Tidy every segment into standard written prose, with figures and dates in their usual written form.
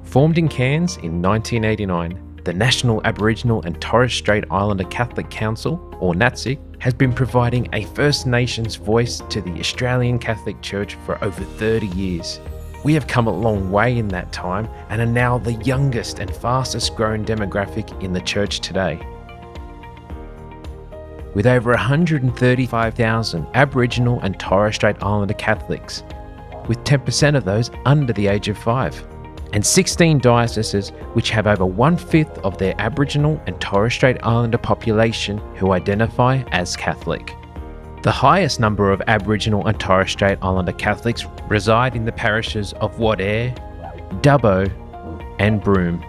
Formed in Cairns in 1989, the National Aboriginal and Torres Strait Islander Catholic Council, or NATSICC, has been providing a First Nations voice to the Australian Catholic Church for over 30 years. We have come a long way in that time and are now the youngest and fastest growing demographic in the church today. With over 135,000 Aboriginal and Torres Strait Islander Catholics, with 10% of those under the age of 5, and 16 dioceses which have over 1/5 of their Aboriginal and Torres Strait Islander population who identify as Catholic. The highest number of Aboriginal and Torres Strait Islander Catholics reside in the parishes of Wadeye, Dubbo and Broome.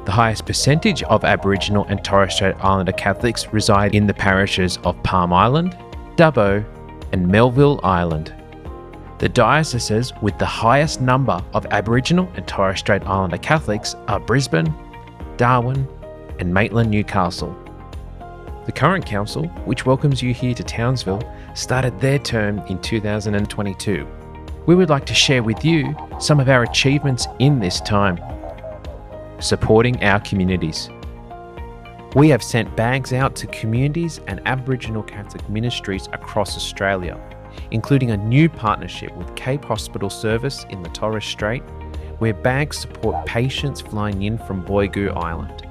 The highest percentage of Aboriginal and Torres Strait Islander Catholics reside in the parishes of Palm Island, Dubbo and Melville Island. The dioceses with the highest number of Aboriginal and Torres Strait Islander Catholics are Brisbane, Darwin and Maitland Newcastle. The current council, which welcomes you here to Townsville, started their term in 2022. We would like to share with you some of our achievements in this time. Supporting our communities. We have sent bags out to communities and Aboriginal Catholic ministries across Australia, including a new partnership with Cape Hospital Service in the Torres Strait, where bags support patients flying in from Boigu Island.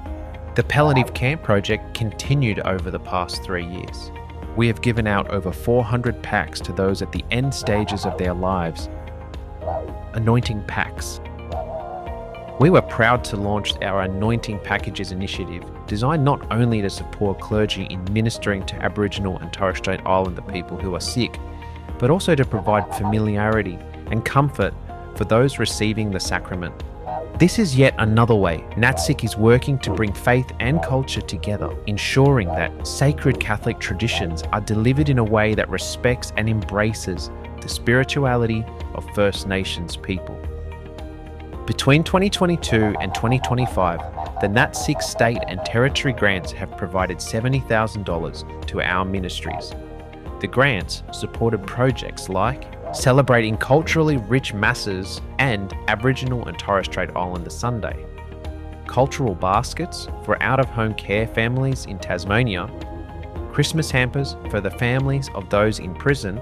The Palliative Camp project continued over the past 3 years. We have given out over 400 packs to those at the end stages of their lives. Anointing packs. We were proud to launch our Anointing Packages initiative, designed not only to support clergy in ministering to Aboriginal and Torres Strait Islander people who are sick, but also to provide familiarity and comfort for those receiving the sacrament. This is yet another way NATSICC is working to bring faith and culture together, ensuring that sacred Catholic traditions are delivered in a way that respects and embraces the spirituality of First Nations people. Between 2022 and 2025, the NATSICC state and territory grants have provided $70,000 to our ministries. The grants supported projects like celebrating culturally rich masses and Aboriginal and Torres Strait Islander Sunday, cultural baskets for out-of-home care families in Tasmania, Christmas hampers for the families of those in prison,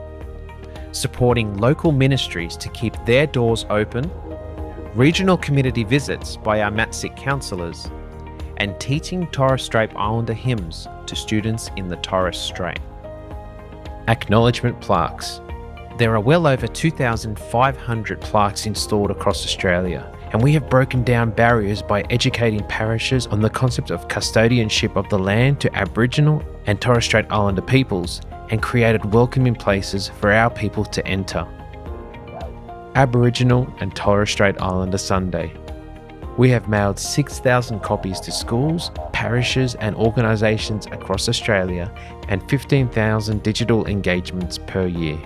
supporting local ministries to keep their doors open, regional community visits by our NATSICC counsellors, and teaching Torres Strait Islander hymns to students in the Torres Strait. Acknowledgement plaques. There are well over 2,500 plaques installed across Australia, and we have broken down barriers by educating parishes on the concept of custodianship of the land to Aboriginal and Torres Strait Islander peoples, and created welcoming places for our people to enter. Aboriginal and Torres Strait Islander Sunday. We have mailed 6,000 copies to schools, parishes and organisations across Australia, and 15,000 digital engagements per year.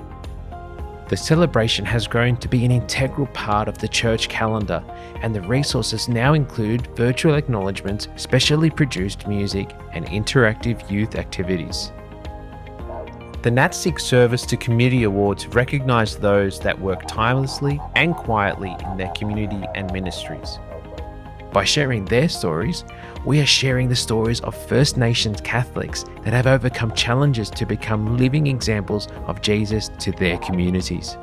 The celebration has grown to be an integral part of the church calendar, and the resources now include virtual acknowledgements, specially produced music, and interactive youth activities. The NATSICC Service to Community Awards recognise those that work tirelessly and quietly in their community and ministries. By sharing their stories, we are sharing the stories of First Nations Catholics that have overcome challenges to become living examples of Jesus to their communities.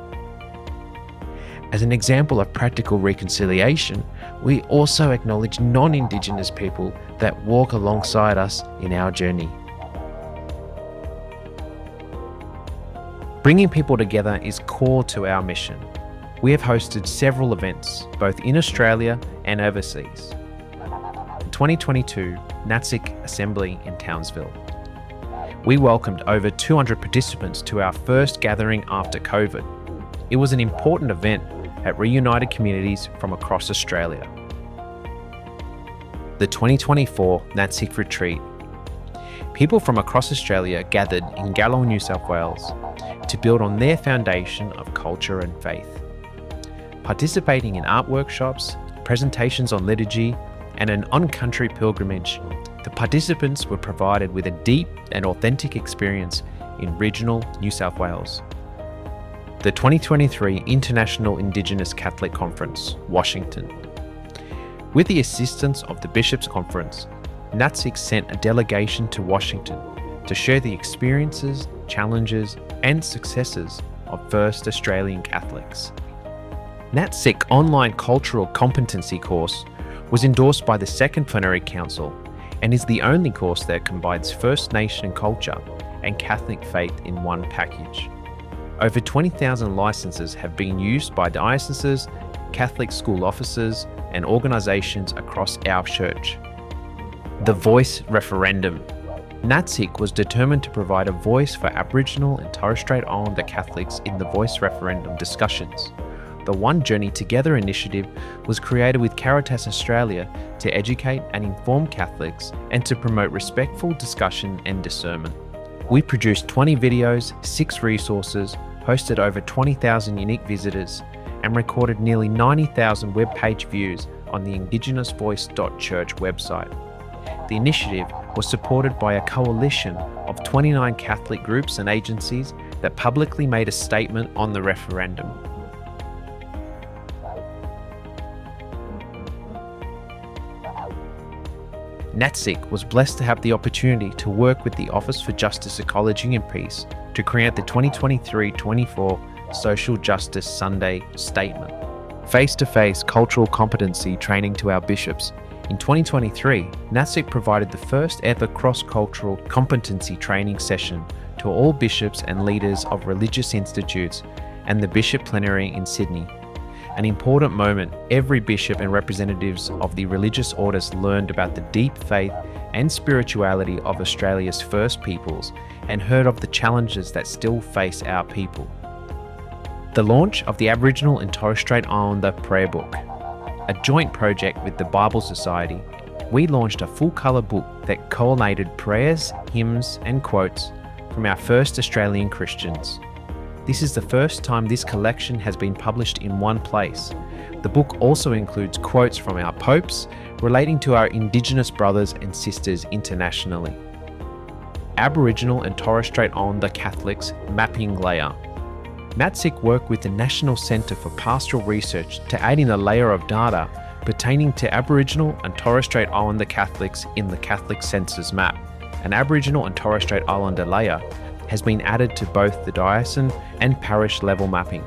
As an example of practical reconciliation, we also acknowledge non-Indigenous people that walk alongside us in our journey. Bringing people together is core to our mission. We have hosted several events, both in Australia and overseas. The 2022 NATSICC Assembly in Townsville. We welcomed over 200 participants to our first gathering after COVID. It was an important event that reunited communities from across Australia. The 2024 NATSICC Retreat. People from across Australia gathered in Geelong, New South Wales, to build on their foundation of culture and faith. Participating in art workshops, presentations on liturgy, and an on-country pilgrimage, the participants were provided with a deep and authentic experience in regional New South Wales. the 2023 International Indigenous Catholic Conference, Washington. With the assistance of the Bishops' Conference, NATSICC sent a delegation to Washington to share the experiences, challenges, and successes of First Australian Catholics. NATSICC Online Cultural Competency course was endorsed by the Second Plenary Council and is the only course that combines First Nation culture and Catholic faith in one package. Over 20,000 licenses have been used by dioceses, Catholic school officers, and organisations across our church. The Voice Referendum. NATSICC was determined to provide a voice for Aboriginal and Torres Strait Islander Catholics in the Voice Referendum discussions. The One Journey Together initiative was created with Caritas Australia to educate and inform Catholics and to promote respectful discussion and discernment. We produced 20 videos, 6 resources, hosted over 20,000 unique visitors, and recorded nearly 90,000 web page views on the indigenousvoice.church website. The initiative was supported by a coalition of 29 Catholic groups and agencies that publicly made a statement on the referendum. NATSICC was blessed to have the opportunity to work with the Office for Justice, Ecology and Peace to create the 2023-24 Social Justice Sunday Statement. Face-to-face cultural competency training to our bishops. In 2023, NATSICC provided the first ever cross-cultural competency training session to all bishops and leaders of religious institutes and the Bishop Plenary in Sydney. An important moment, every bishop and representatives of the religious orders learned about the deep faith and spirituality of Australia's First Peoples and heard of the challenges that still face our people. The launch of the Aboriginal and Torres Strait Islander Prayer Book. A joint project with the Bible Society, we launched a full-colour book that collated prayers, hymns and quotes from our first Australian Christians. This is the first time this collection has been published in one place. The book also includes quotes from our popes relating to our Indigenous brothers and sisters internationally. Aboriginal and Torres Strait Islander Catholics Mapping Layer. NATSICC worked with the National Centre for Pastoral Research to aid in a layer of data pertaining to Aboriginal and Torres Strait Islander Catholics in the Catholic Census Map. An Aboriginal and Torres Strait Islander layer has been added to both the diocesan and parish level mapping.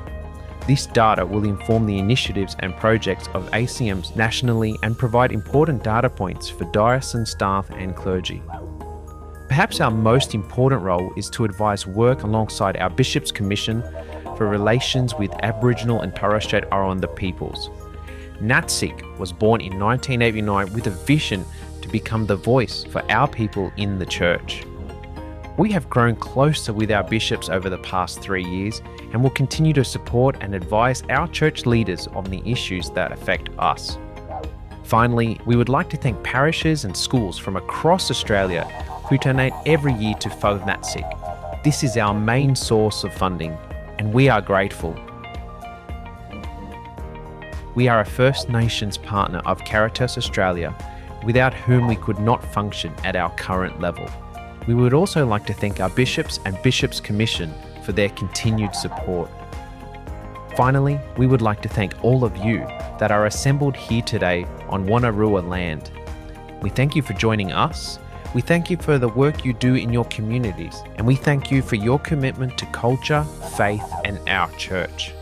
This data will inform the initiatives and projects of ACMs nationally and provide important data points for diocesan staff and clergy. Perhaps our most important role is to advise work alongside our Bishop's Commission for Relations with Aboriginal and Torres Strait Islander peoples. NATSICC was born in 1989 with a vision to become the voice for our people in the Church. We have grown closer with our bishops over the past 3 years and will continue to support and advise our church leaders on the issues that affect us. Finally, we would like to thank parishes and schools from across Australia who donate every year to Fund NATSICC. This is our main source of funding, and we are grateful. We are a First Nations partner of Caritas Australia, without whom we could not function at our current level. We would also like to thank our bishops and Bishops' Commission for their continued support. Finally, we would like to thank all of you that are assembled here today on Wonnarua land. We thank you for joining us, we thank you for the work you do in your communities, and we thank you for your commitment to culture, faith, and our church.